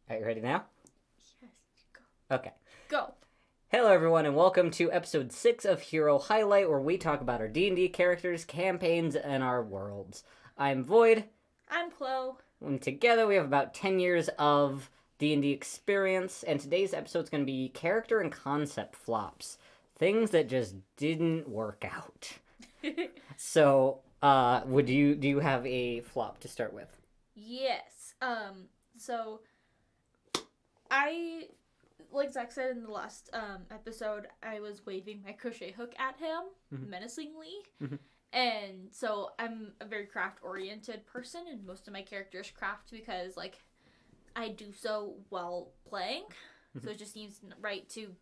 Are you ready now? Yes, go. Okay. Go. Hello everyone and welcome to episode 6 of Hero Highlight, where we talk about our D&D characters, campaigns, and our worlds. I'm Void, I'm Chloe. and together we have about 10 years of D&D experience, and today's episode is going to be character and concept flops. Things that just didn't work out. So, do you have a flop to start with? Yes. So I, like Zach said in the last episode, I was waving my crochet hook at him menacingly. Mhm. And so I'm a very craft oriented person, and most of my characters craft because like I do so while playing. So it just seems right to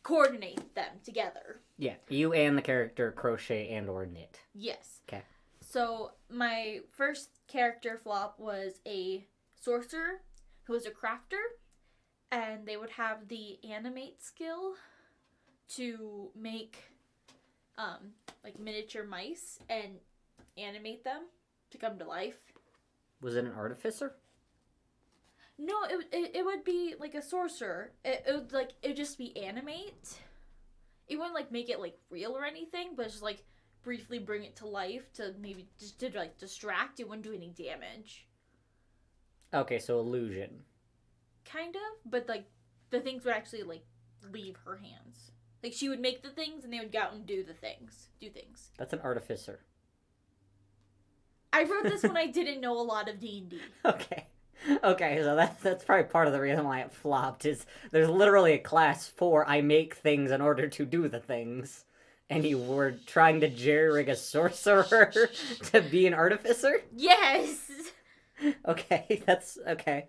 coordinate them together. Yeah, you and the character crochet and or knit. Yes. Okay. So my first character flop was a sorcerer who was a crafter, and they would have the animate skill to make like miniature mice and animate them to come to life. Was it an artificer? No, it would be like a sorcerer. It would just be animate. It wouldn't like make it like real or anything, but just like briefly bring it to life to maybe just to like distract. It wouldn't do any damage. Okay, so illusion. Kind of, but like the things would actually like leave her hands. Like she would make the things and they would go out and do things. That's an artificer. I wrote this when I didn't know a lot of D&D. Okay, so that's probably part of the reason why it flopped, is there's literally a class for I make things in order to do the things. And you were trying to jerry-rig a sorcerer to be an artificer? Yes! Okay, that's okay.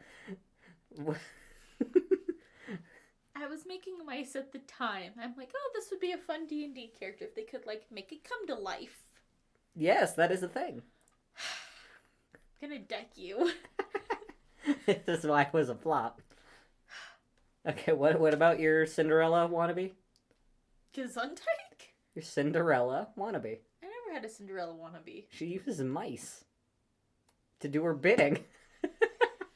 I was making mice at the time. I'm like, oh, this would be a fun D&D character if they could like make it come to life. Yes, that is a thing. I'm gonna deck you. This is why it was a flop. Okay, what about your Cinderella wannabe? Gesundheit? Your Cinderella wannabe. I never had a Cinderella wannabe. She uses mice to do her bidding.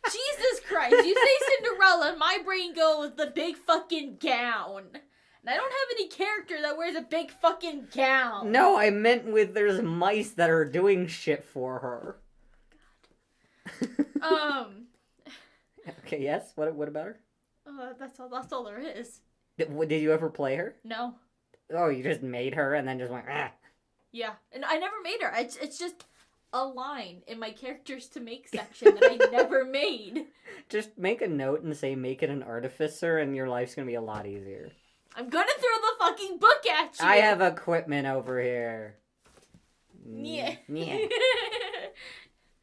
Jesus Christ, you say Cinderella and my brain goes the big fucking gown. And I don't have any character that wears a big fucking gown. No, I meant with there's mice that are doing shit for her. Okay, yes? What about her? That's all there is. Did you ever play her? No. Oh, you just made her and then just went, ah. Yeah, and I never made her. It's just a line in my characters to make section that I never made. Just make a note and say make it an artificer and your life's gonna be a lot easier. I'm gonna throw the fucking book at you! I have equipment over here. Yeah. Yeah.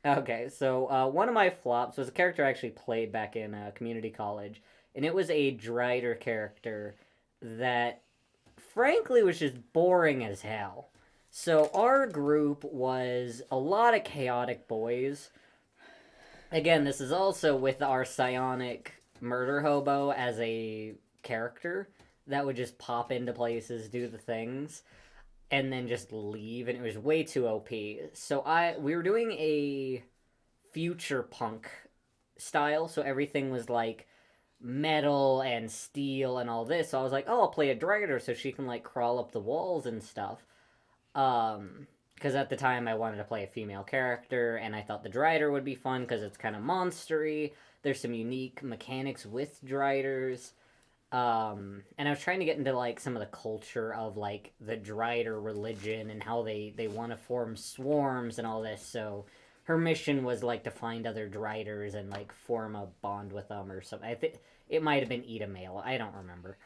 Okay, so one of my flops was a character I actually played back in community college, and it was a Drider character that, frankly, was just boring as hell. So our group was a lot of chaotic boys. Again, this is also with our psionic murder hobo as a character that would just pop into places, do the things, and then just leave, and it was way too OP. So we were doing a future punk style, so everything was like metal and steel and all this. So I was like, oh, I'll play a Drider so she can like crawl up the walls and stuff. Because at the time I wanted to play a female character, and I thought the Drider would be fun because it's kind of monstery. There's some unique mechanics with Driders. And I was trying to get into like some of the culture of like the Drider religion and how they want to form swarms and all this. So her mission was like to find other Driders and like form a bond with them or something. I think it might have been eat a male. I don't remember.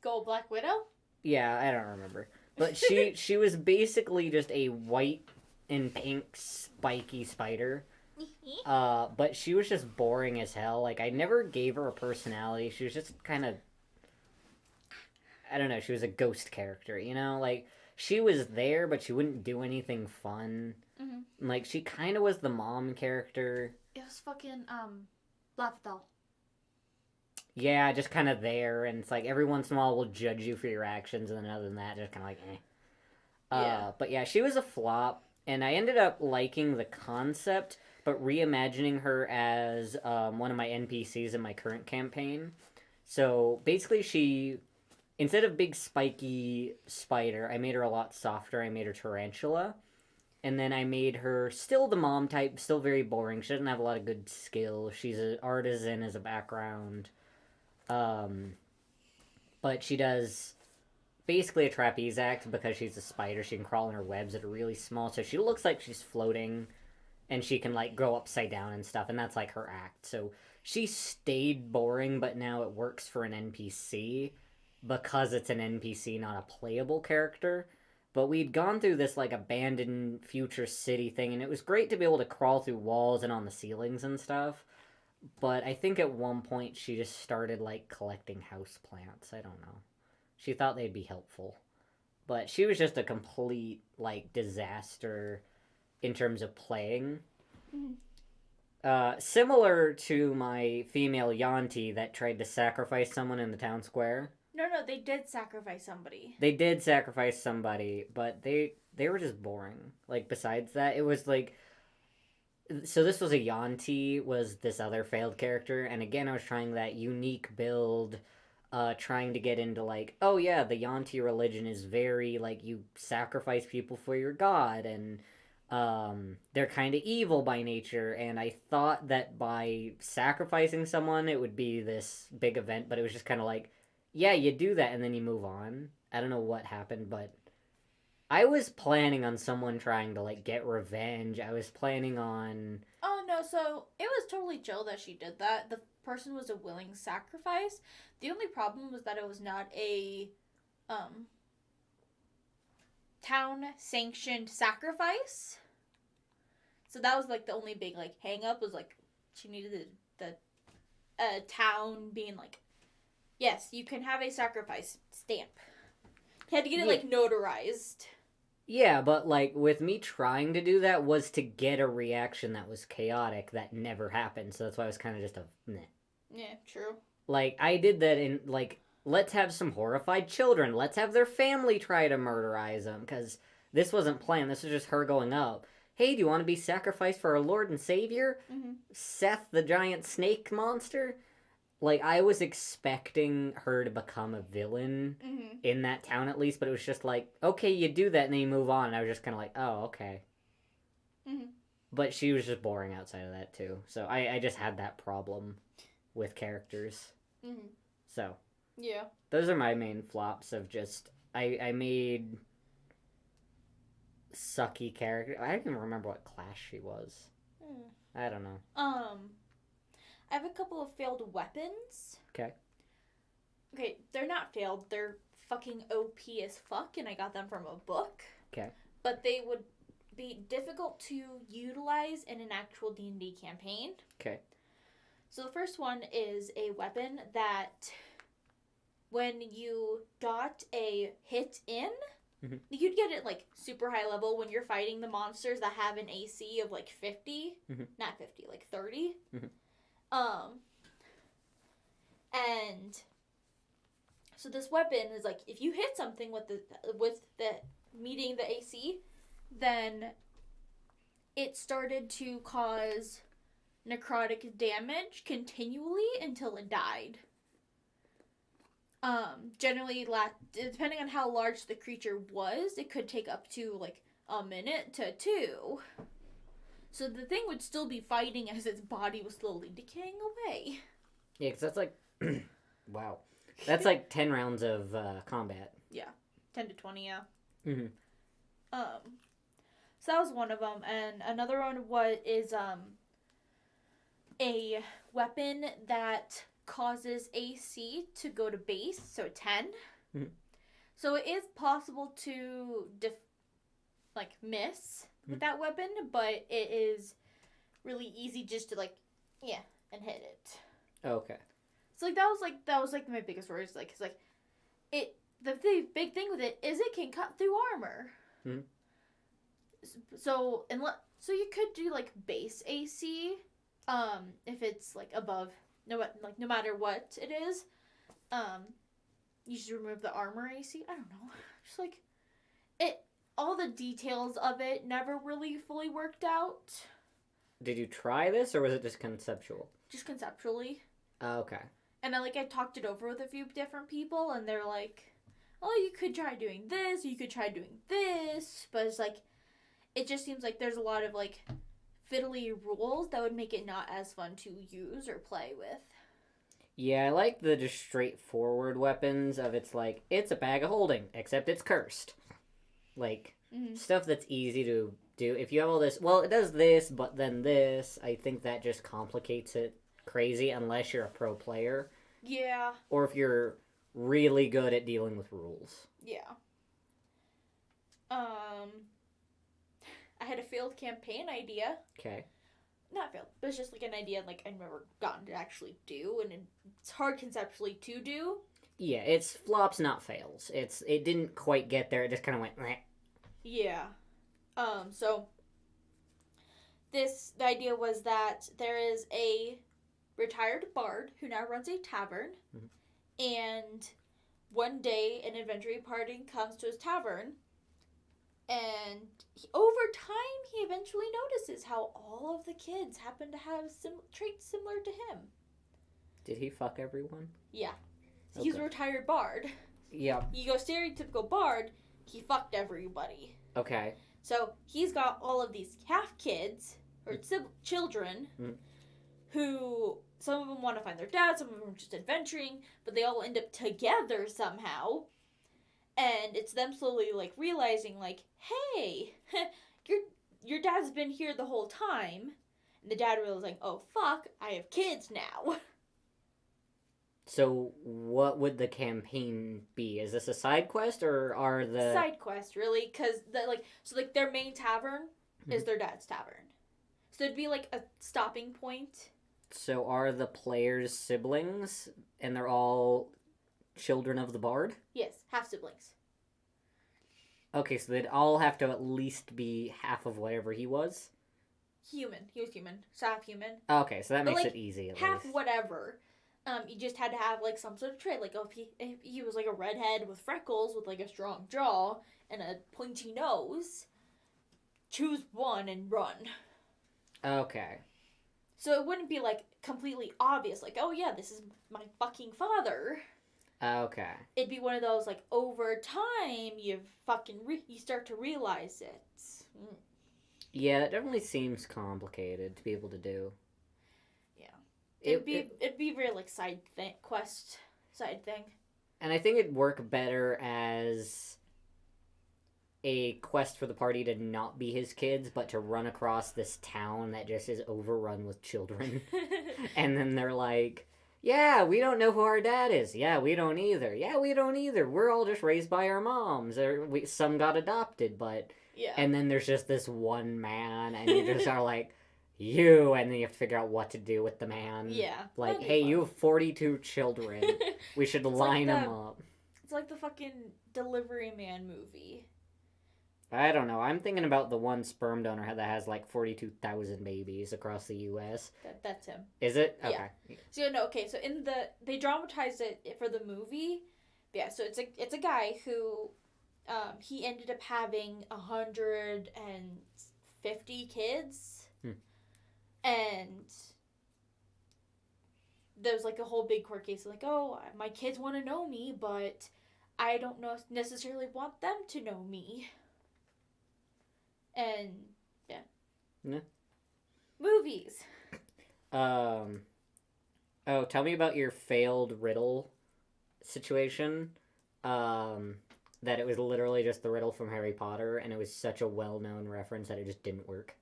Go Black Widow? Yeah, I don't remember. But she was basically just a white and pink spiky spider. But she was just boring as hell. Like, I never gave her a personality. She was just kind of, I don't know, she was a ghost character, you know? Like, she was there, but she wouldn't do anything fun. Mm-hmm. Like, she kind of was the mom character. It was fucking, Laftel. Yeah, just kind of there, and it's like, every once in a while we'll judge you for your actions, and then other than that, just kind of like, eh. Yeah. But yeah, she was a flop. and I ended up liking the concept, but reimagining her as one of my NPCs in my current campaign. So basically, she instead of big spiky spider, I made her a lot softer. I made her tarantula, and then I made her still the mom type, still very boring. She doesn't have a lot of good skill. She's an artisan as a background, um, but she does basically a trapeze act because she's a spider. She can crawl in her webs that are really small, so she looks like she's floating, and she can like go upside down and stuff, and that's like her act. So she stayed boring, but now it works for an NPC because it's an NPC, not a playable character. But we'd gone through this like abandoned future city thing, and it was great to be able to crawl through walls and on the ceilings and stuff. But I think at one point she just started like collecting house plants. I don't know. She thought they'd be helpful. But she was just a complete like disaster in terms of playing. Similar to my female Yanti that tried to sacrifice someone in the town square. No, they did sacrifice somebody. They did sacrifice somebody, but they were just boring. Like besides that, it was like so this was a Yanti was this other failed character, and again I was trying that unique build, trying to get into like, oh yeah, the Yanti religion is very like you sacrifice people for your god, and they're kind of evil by nature, and I thought that by sacrificing someone it would be this big event, but it was just kind of like, yeah, you do that and then you move on. I don't know what happened, but I was planning on someone trying to like get revenge. I was planning on Oh no, so it was totally chill that she did that. The person was a willing sacrifice. The only problem was that it was not a town sanctioned sacrifice. So that was like the only big like hang up was like she needed the town being like, yes, you can have a sacrifice stamp. He had to get it like notarized. yeah, but like with me trying to do that was to get a reaction that was chaotic that never happened. So that's why I was kind of just a meh. Yeah, true. Like I did that in like let's have some horrified children. Let's have their family try to murderize them because this wasn't planned. This was just her going up. Hey, do you want to be sacrificed for our Lord and Savior? Mm-hmm. Seth, the giant snake monster? Like, I was expecting her to become a villain in that town at least, but it was just like, okay, you do that and then you move on. And I was just kind of like, oh, okay. Mm-hmm. But she was just boring outside of that, too. So I just had that problem with characters. Mm-hmm. So, yeah. those are my main flops of just, I made sucky character. I don't even remember what class she was. I don't know. I have a couple of failed weapons. Okay. Okay, they're not failed. They're fucking OP as fuck, and I got them from a book. Okay. But they would be difficult to utilize in an actual D&D campaign. Okay. So the first one is a weapon that when you got a hit in, you'd get it like super high level when you're fighting the monsters that have an AC of like 50. Not 50, like 30. And so this weapon is like if you hit something with the meeting the AC, then it started to cause necrotic damage continually until it died. Generally, depending on how large the creature was, it could take up to like a minute to 2. So the thing would still be fighting as its body was slowly decaying away. Yeah, because that's like, wow. That's like 10 rounds of combat. Yeah, 10 to 20, yeah. Mm-hmm. So that was one of them. And another one is a weapon that causes AC to go to base, so 10. Mm-hmm. So it is possible to miss with that weapon, but it is really easy just to and hit it. Okay. So that was my biggest worry. The big thing with it is it can cut through armor. Mm-hmm. So you could do like base AC, if it's like above no matter what it is, you should remove the armor AC. I don't know, just like it. all the details of it never really fully worked out. Did you try this, or was it just conceptual? Just conceptually. Oh, okay. And I talked it over with a few different people, and they're like, oh, you could try doing this, you could try doing this, but it's like, it just seems like there's a lot of, like, fiddly rules that would make it not as fun to use or play with. Yeah, I like the just straightforward weapons of it's like, it's a bag of holding, except it's cursed. Like, stuff that's easy to do. If you have all this, well, it does this, but then this, I think that just complicates it crazy unless you're a pro player. Yeah. Or if you're really good at dealing with rules. Yeah. I had a failed campaign idea. Okay. Not failed, but it's just like an idea like I've never gotten to actually do, and it's hard conceptually to do. Yeah, it's flops, not fails. It didn't quite get there. It just kind of went. Meh. Yeah. So the idea was that there is a retired bard who now runs a tavern, and one day an adventuring party comes to his tavern, and over time he eventually notices how all of the kids happen to have traits similar to him. Did he fuck everyone? Yeah. So he's a retired bard. Yeah. You go stereotypical bard, he fucked everybody. Okay. So he's got all of these half kids, or children, who some of them want to find their dad, some of them are just adventuring, but they all end up together somehow. And it's them slowly, like, realizing, like, hey, your dad's been here the whole time. And the dad realizing, oh, fuck, I have kids now. So what would the campaign be? Is this a side quest, or are the... Side quest, really, because, their main tavern is their dad's tavern. So it'd be, like, a stopping point. So are the players siblings, and they're all children of the bard? Yes, half siblings. Okay, so they'd all have to at least be half of whatever he was? Human. He was human. So half human. Okay, so that makes like, it easy at half least. whatever. You just had to have, like, some sort of trait. Like, if he was, like, a redhead with freckles with, like, a strong jaw and a pointy nose, choose one and run. Okay. So it wouldn't be, like, completely obvious. Like, oh, yeah, this is my fucking father. Okay. It'd be one of those, like, over time, you start to realize it. Yeah, that definitely seems complicated to be able to do. Yeah. It'd be very, like, side thing. And I think it'd work better as a quest for the party to not be his kids, but to run across this town that just is overrun with children. And then they're like, yeah, we don't know who our dad is. Yeah, we don't either. Yeah, we don't either. We're all just raised by our moms. Or some got adopted, but... Yeah. And then there's just this one man, and you just are like, you, and then you have to figure out what to do with the man. Yeah. Like, hey, you have 42 children. We should line them up. It's like the fucking Delivery Man movie. I don't know. I'm thinking about the one sperm donor that has like 42,000 babies across the U.S. That's him. Is it? Okay. Yeah. So no, okay. So they dramatized it for the movie. Yeah. So it's a guy who, he ended up having 150 kids, and there was like a whole big court case. Like, oh, my kids want to know me, but I don't necessarily want them to know me. And yeah. Movies. Oh, tell me about your failed riddle situation. That it was literally just the riddle from Harry Potter, and it was such a well-known reference that it just didn't work.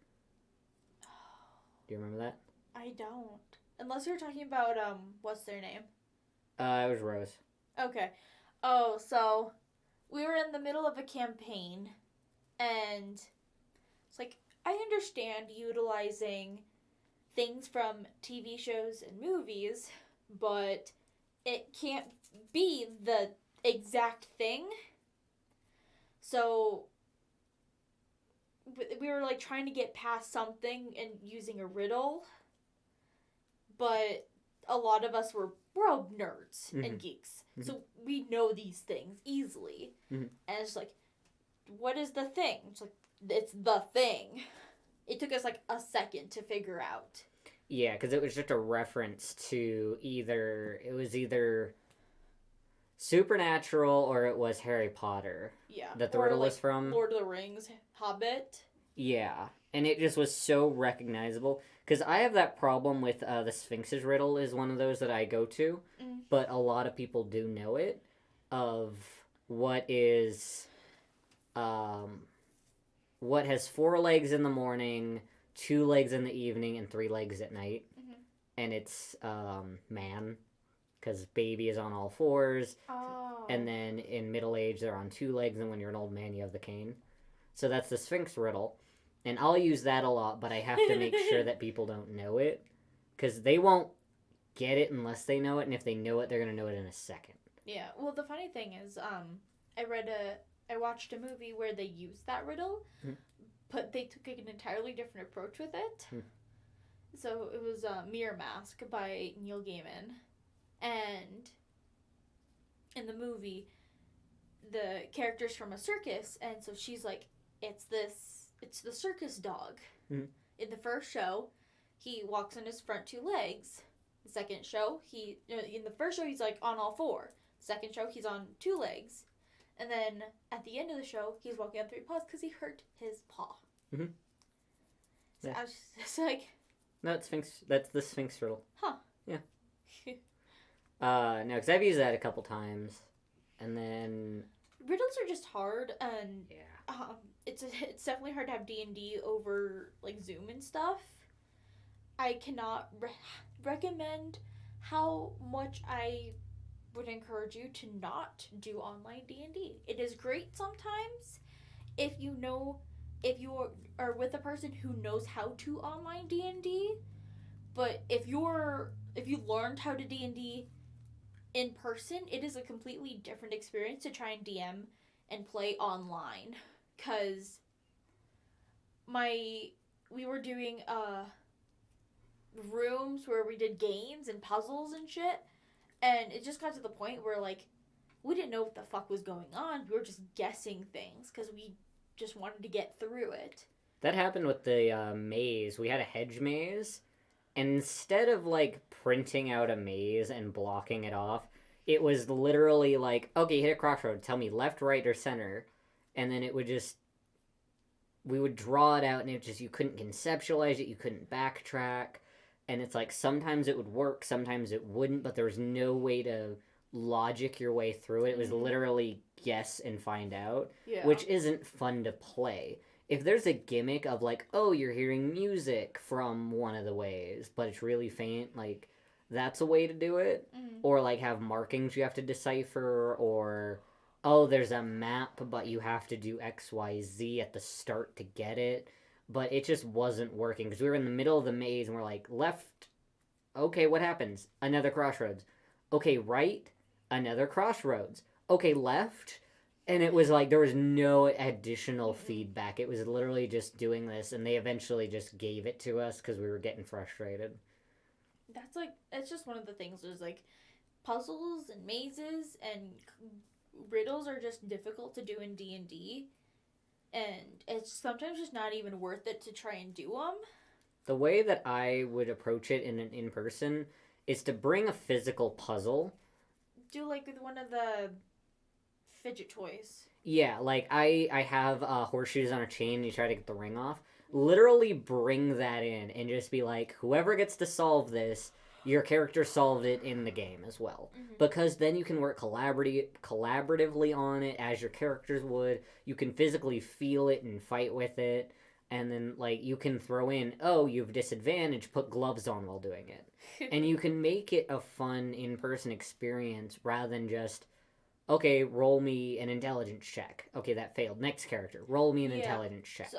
Do you remember that? I don't. Unless you're talking about what's their name? It was Rose. Okay. Oh, so we were in the middle of a campaign, and it's like, I understand utilizing things from TV shows and movies, but it can't be the exact thing. So we were like trying to get past something and using a riddle, but a lot of us we're all nerds and geeks, so we know these things easily. And it's like, what is the thing? It's like, it's the thing. It took us like a second to figure out. Yeah, because it was just a reference to either Supernatural or it was Harry Potter Yeah. that the Or, riddle like, was from. Lord of the Rings, Hobbit. Yeah, and it just was so recognizable. Because I have that problem with the Sphinx's riddle is one of those that I go to, but a lot of people do know it, of what is, what has 4 legs in the morning, 2 legs in the evening, and 3 legs at night. And it's man, because baby is on all 4s, and then in middle age they're on 2 legs, and when you're an old man you have the cane. So that's the Sphinx riddle. And I'll use that a lot, but I have to make sure that people don't know it. Because they won't get it unless they know it, and if they know it, they're going to know it in a second. Yeah, well, the funny thing is, I watched a movie where they used that riddle, but they took an entirely different approach with it. So it was Mirror Mask by Neil Gaiman. And in the movie, the character's from a circus, and so she's like, it's the circus dog. Mhm. In the first show, he walks on his front 2 legs. The second show, in the first show he's like on all 4. Second show he's on 2 legs, and then at the end of the show he's walking on 3 paws because he hurt his paw. Mm-hmm. So Yeah. I was just like, No, that's the Sphinx riddle. huh. Yeah. No, because I've used that a couple times, and then Riddles are just hard, and yeah, it's definitely hard to have D&D over like Zoom and stuff. I cannot recommend how much I would encourage you to not do online D&D. It is great sometimes if you are with a person who knows how to online D&D, but if you learned how to D&D in person, it is a completely different experience to try and DM and play online. Because we were doing rooms where we did games and puzzles and shit, and it just got to the point where like we didn't know what the fuck was going on. We were just guessing things because we just wanted to get through it. that happened with the maze. We had a hedge maze, and instead of like printing out a maze and blocking it off, it was literally like, okay, hit a crossroad, tell me left, right, or center, and then we would draw it out, and you couldn't conceptualize it, you couldn't backtrack, and it's like sometimes it would work, sometimes it wouldn't, but there was no way to logic your way through it. It was literally guess and find out, which isn't fun to play. If there's a gimmick of like, oh, you're hearing music from one of the ways, but it's really faint, like, that's a way to do it. Or like have markings you have to decipher, or oh, there's a map, but you have to do XYZ at the start to get it. But it just wasn't working because we were in the middle of the maze and we're like, left, okay, what happens? Another crossroads. Okay, right, another crossroads. Okay, left. And it was like there was no additional feedback. It was literally just doing this, and they eventually just gave it to us because we were getting frustrated. It's just one of the things. There's like puzzles and mazes and riddles are just difficult to do in D&D, and it's sometimes just not even worth it to try and do them. The way that I would approach it in an in-person is to bring a physical puzzle. Do like with one of the fidget toys. Yeah, like I have horseshoes on a chain and you try to get the ring off. Literally bring that in and just be like, whoever gets to solve this, your character solved it in the game as well. Because then you can work collaboratively on it as your characters would. You can physically feel it and fight with it. And then, like, you can throw in, oh, you have disadvantage, put gloves on while doing it. And you can make it a fun in-person experience rather than just, okay, roll me an intelligence check. Okay, that failed. Next character, roll me an intelligence check. So,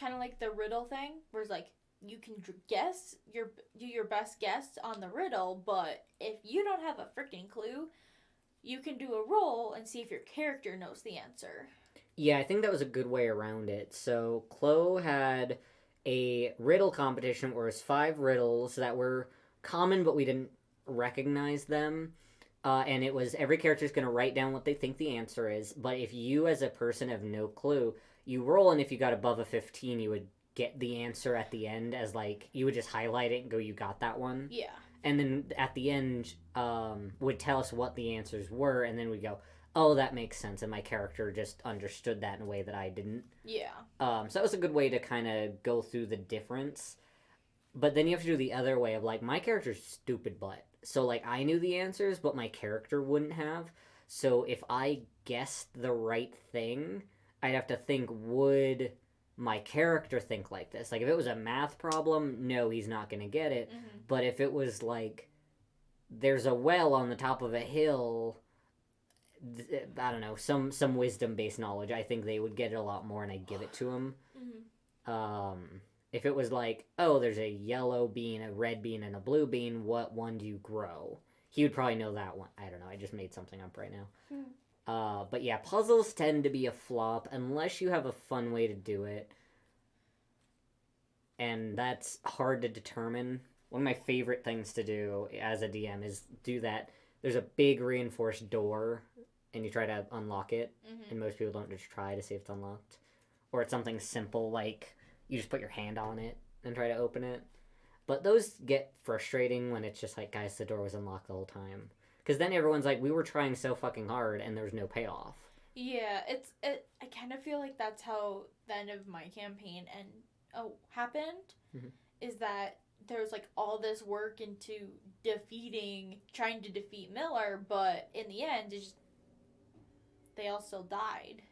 kind of like the riddle thing, where it's like, you can do your best guess on the riddle, but if you don't have a freaking clue, you can do a roll and see if your character knows the answer. Yeah, I think that was a good way around it. So Chloe had a riddle competition where it was 5 riddles that were common, but we didn't recognize them. And it was every character's going to write down what they think the answer is. But if you, as a person, have no clue, you roll, and if you got above a 15, you would get the answer at the end as like you would just highlight it and go, "You got that one." Yeah. And then at the end, would tell us what the answers were, and then we go, "Oh, that makes sense," and my character just understood that in a way that I didn't. Yeah. So that was a good way to kind of go through the difference. But then you have to do the other way of like my character's stupid butt. So like I knew the answers, but my character wouldn't have. So if I guessed the right thing, I'd have to think, would my character think like this? Like if it was a math problem, no, he's not gonna get it. Mm-hmm. But if it was like there's a well on the top of a hill, I don't know, some wisdom based knowledge, I think they would get it a lot more, and I'd give it to him. Mm-hmm. If it was like, oh, there's a yellow bean, a red bean, and a blue bean, what one do you grow? He would probably know that one. I don't know. I just made something up right now. But yeah, puzzles tend to be a flop unless you have a fun way to do it. And that's hard to determine. One of my favorite things to do as a DM is do that. There's a big reinforced door, and you try to unlock it. Mm-hmm. And most people don't just try to see if it's unlocked. Or it's something simple like you just put your hand on it and try to open it. But those get frustrating when it's just like, guys, the door was unlocked the whole time. Because then everyone's like, we were trying so fucking hard and there's no payoff. Yeah, I kind of feel like that's how the end of my campaign happened. Mhm. Is that there was like all this work into trying to defeat Miller, but in the end, they all still died.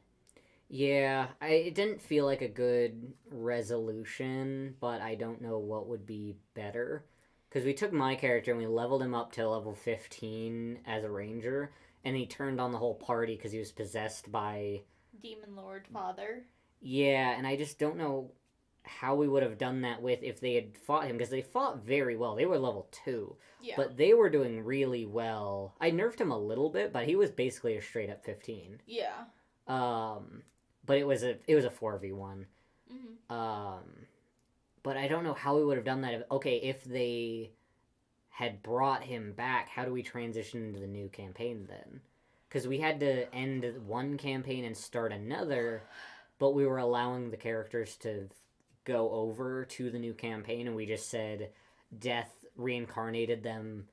Yeah, it didn't feel like a good resolution, but I don't know what would be better. Because we took my character and we leveled him up to level 15 as a ranger, and he turned on the whole party because he was possessed by... Demon Lord Father. Yeah, and I just don't know how we would have done that with if they had fought him, because they fought very well. They were level 2, Yeah. but they were doing really well. I nerfed him a little bit, but he was basically a straight up 15. Yeah. But it was a 4v1. Mm-hmm. But I don't know how we would have done that. If they had brought him back, how do we transition into the new campaign then? Because we had to end one campaign and start another, but we were allowing the characters to go over to the new campaign, and we just said death reincarnated them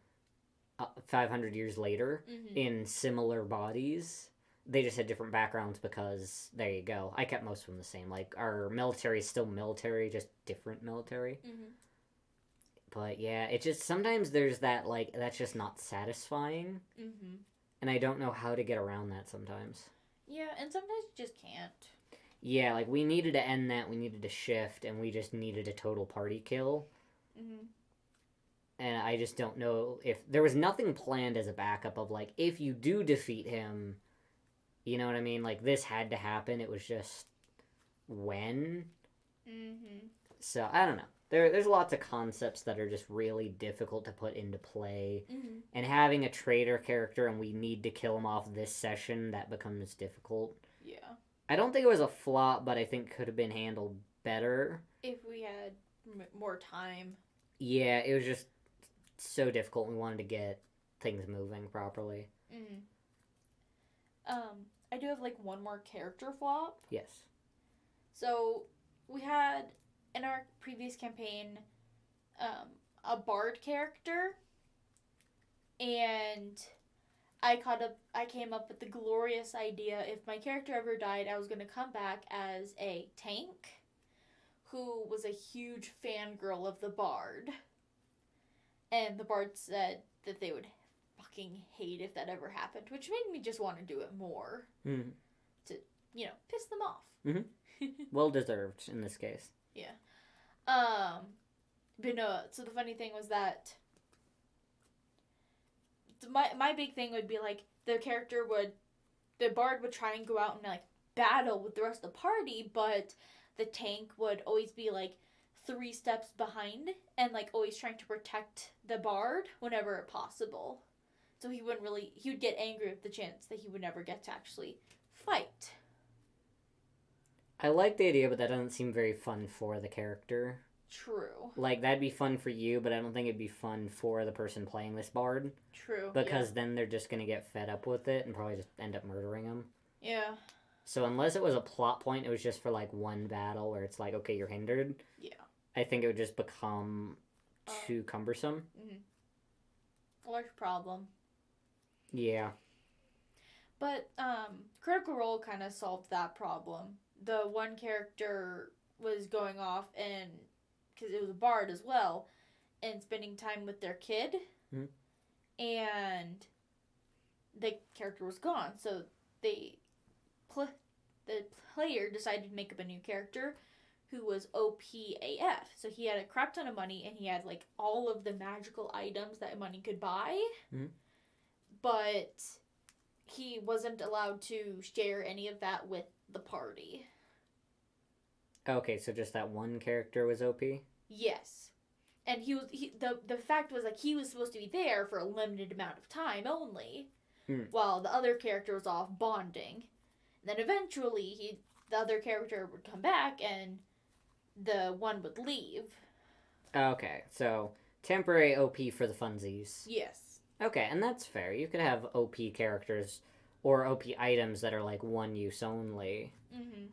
500 years later Mm-hmm. in similar bodies. They just had different backgrounds because, there you go. I kept most of them the same. Like, our military is still military, just different military. Mm-hmm. But yeah, it just, sometimes there's that, like, that's just not satisfying. Mm-hmm. And I don't know how to get around that sometimes. Yeah, and sometimes you just can't. Yeah, like, we needed to end that, we needed to shift, and we just needed a total party kill. Mm-hmm. And I just don't know if, there was nothing planned as a backup of, like, if you do defeat him... You know what I mean? Like, this had to happen. It was just when. Mm-hmm. So, I don't know. There's lots of concepts that are just really difficult to put into play. Mm-hmm. And having a traitor character and we need to kill him off this session, that becomes difficult. Yeah. I don't think it was a flop, but I think it could have been handled better. If we had more time. Yeah, it was just so difficult. We wanted to get things moving properly. Mm-hmm. I do have like one more character flop. Yes. So we had in our previous campaign a bard character, and I came up with the glorious idea, if my character ever died, I was going to come back as a tank who was a huge fangirl of the bard. And the bard said that they would fucking hate if that ever happened, which made me just want to do it more. Mm-hmm. To, piss them off. Mm-hmm. Well deserved in this case. Yeah. But no, so the funny thing was that my big thing would be like the bard would try and go out and like battle with the rest of the party, but the tank would always be like 3 steps behind and like always trying to protect the bard whenever possible. So he would get angry with the chance that he would never get to actually fight. I like the idea, but that doesn't seem very fun for the character. True. Like, that'd be fun for you, but I don't think it'd be fun for the person playing this bard. True. Because then they're just gonna get fed up with it and probably just end up murdering him. Yeah. So unless it was a plot point, it was just for, like, one battle where it's like, okay, you're hindered. Yeah. I think it would just become too cumbersome. Large problem. Yeah. But Critical Role kind of solved that problem. The one character was going off and because it was a bard as well, and spending time with their kid, and the character was gone. So the player decided to make up a new character who was OPAF. So he had a crap ton of money and he had like all of the magical items that money could buy, but he wasn't allowed to share any of that with the party. Okay, so just that one character was OP? Yes. And the fact was like he was supposed to be there for a limited amount of time only, while the other character was off bonding. And then eventually the other character would come back and the one would leave. Okay, so temporary OP for the funsies. Yes. Okay, and that's fair. You could have OP characters or OP items that are like one use only.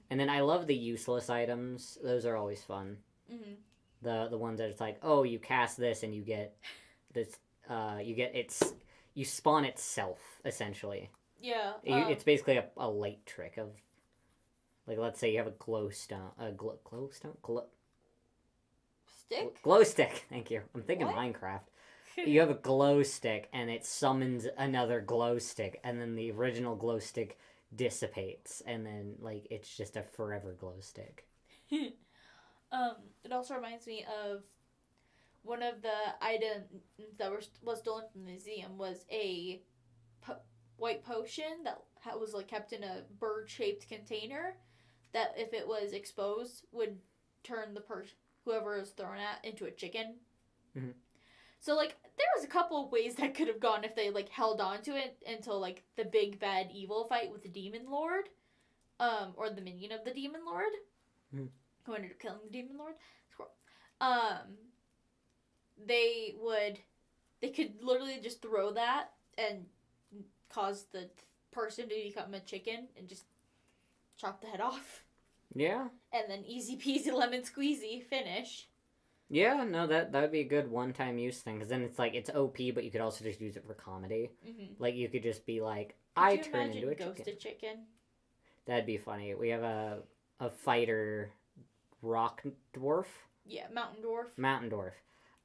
And then I love the useless items. Those are always fun. The ones that it's like, oh, you cast this and you get this. You spawn itself essentially. Yeah. It's basically a light trick of, like, let's say you have a glow stick. Glow stick. Thank you. I'm thinking What? Minecraft. You have a glow stick and it summons another glow stick, and then the original glow stick dissipates, and then like it's just a forever glow stick. It also reminds me of one of the items that was stolen from the museum was a white potion that was like kept in a bird-shaped container that if it was exposed would turn the whoever is thrown at into a chicken. So like there was a couple of ways that could have gone if they like held on to it until like the big bad evil fight with the demon lord, or the minion of the demon lord, who ended up killing the demon lord. They could literally just throw that and cause the person to become a chicken and just chop the head off. Yeah. And then easy peasy lemon squeezy finish. Yeah, no, that would be a good one-time use thing, because then it's like, it's OP, but you could also just use it for comedy. Like, you could just be like, I turn into a chicken. That'd be funny. We have a fighter rock dwarf? Yeah, mountain dwarf. Mountain dwarf.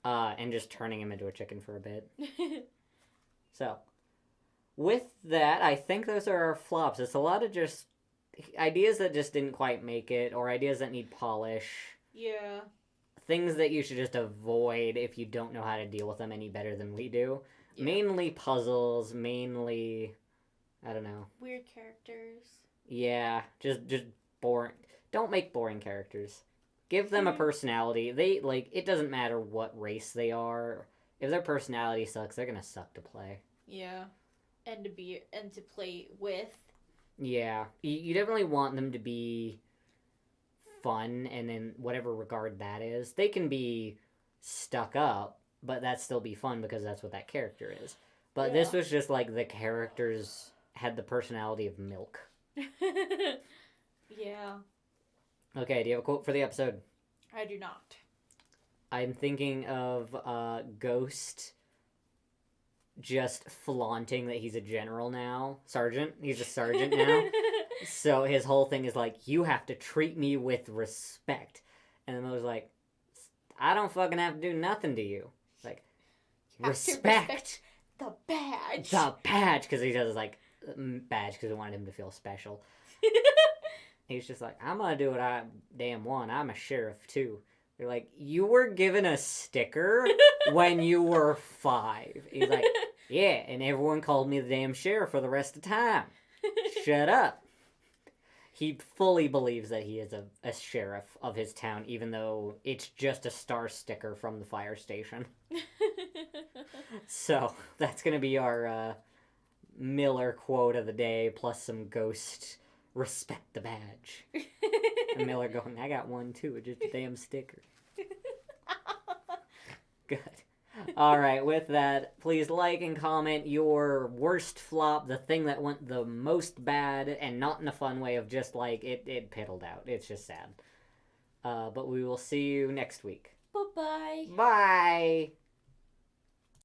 And just turning him into a chicken for a bit. So, with that, I think those are our flops. It's a lot of just ideas that just didn't quite make it, or ideas that need polish. Yeah. Things that you should just avoid if you don't know how to deal with them any better than we do. Yeah. Mainly puzzles, mainly, I don't know. Weird characters. Yeah, just boring. Don't make boring characters. Give them a personality. It doesn't matter what race they are. If their personality sucks, they're gonna suck to play. Yeah. And to play with. Yeah. You definitely want them to be fun, and in whatever regard that is. They can be stuck up, but that still be fun because that's what that character is. But this was just like the characters had the personality of milk. Yeah. Okay, do you have a quote for the episode? I do not. I'm thinking of Ghost just flaunting that he's a general now. Sergeant. He's a sergeant now. So his whole thing is like, you have to treat me with respect. And the Miller's like, I don't fucking have to do nothing to you. It's like, respect the badge. The badge. Because he does like, badge because we wanted him to feel special. He's just like, I'm going to do what I damn want. I'm a sheriff too. They're like, you were given a sticker when you were 5. He's like, yeah, and everyone called me the damn sheriff for the rest of the time. Shut up. He fully believes that he is a sheriff of his town, even though it's just a star sticker from the fire station. So, that's going to be our Miller quote of the day, plus some Ghost respect the badge. And Miller going, I got one too, just a damn sticker. Good. All right, with that, please like and comment your worst flop, the thing that went the most bad, and not in a fun way of just like it piddled out. It's just sad. But we will see you next week. Bye-bye. Bye!